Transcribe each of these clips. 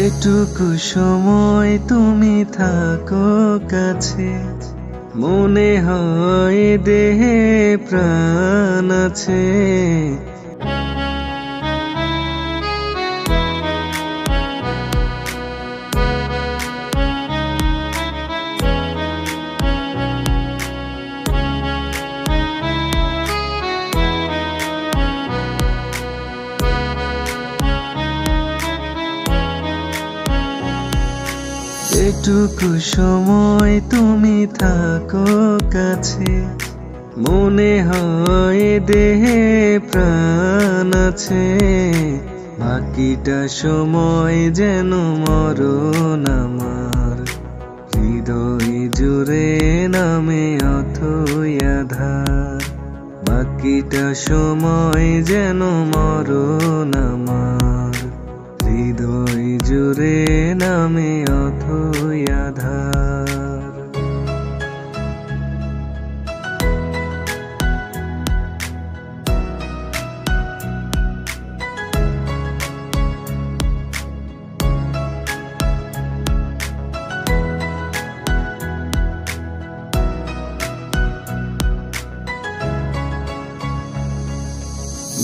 এটুকু সময় তুমি থাকো কাছে, মনে হয় দেহে প্রাণ আছে। এটুকু সময় তুমি থাকো কাছে, মনে হয় দেহে প্রাণ আছে। বাকিটা সময় যেন মরণ আমার, হৃদয় জুড়ে নামে অথই আধার। বাকিটা সময় যেন মরণ আমার, হৃদয় জুড়ে নামে অথই আধার।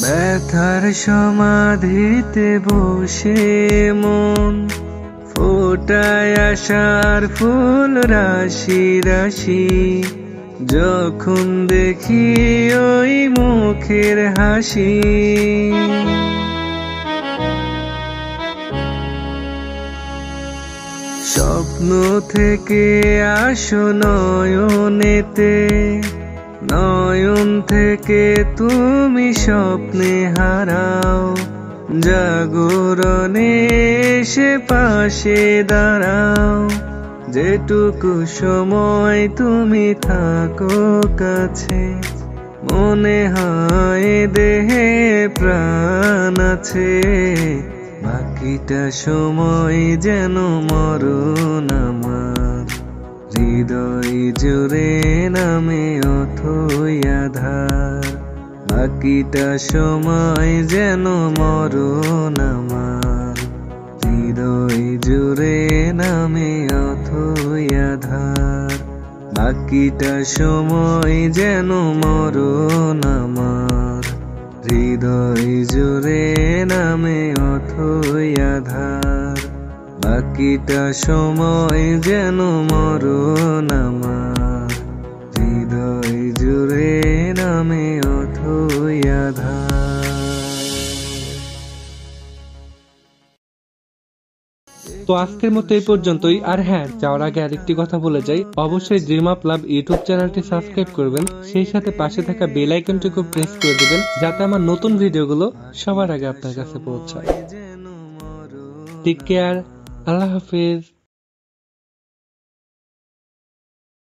ব্যথার সমাধিতে বসে মন ফোটায় আশার ফুল রাশি রাশি। যখন দেখি ওই মুখের হাসি, স্বপ্ন থেকে আসো নয়নেতে, নয়ন থেকে তুমি স্বপ্নে হারাও। জাগরণে এসে পাশে দাঁড়াও, যেটুকু সময় তুমি থাকো কাছে, মনে হয় দেহে প্রাণ আছে। বাকিটা সময় যেন মরণ আমার, হৃদয় জুড়ে নামে অথই আধার। বাকিটা সময় যেন মরণ আমার, হৃদয় জুড়ে নামে অথই আধার। বাকিটা সময় যেন মরণ আমার, হৃদয় জুড়ে নামে অথই আধার। বাকিটা সময় যেন মরণ আমার, হৃদয় জুড়ে নামে অথই আধার। তো আজকের মতো এই পর্যন্তই। আর হ্যাঁ, যাওয়ার আগে আরেকটি কথা বলে যাই, অবশ্যই ড্রিম আপ লাভ ইউটিউব চ্যানেলটি সাবস্ক্রাইব করবেন, সেই সাথে পাশে থাকা বেল আইকনটিকে প্রেস করে দিবেন, যাতে আমার নতুন ভিডিওগুলো সবার আগে আপনার কাছে পৌঁছায়। টেক কেয়ার, আল্লাহ হাফেজ।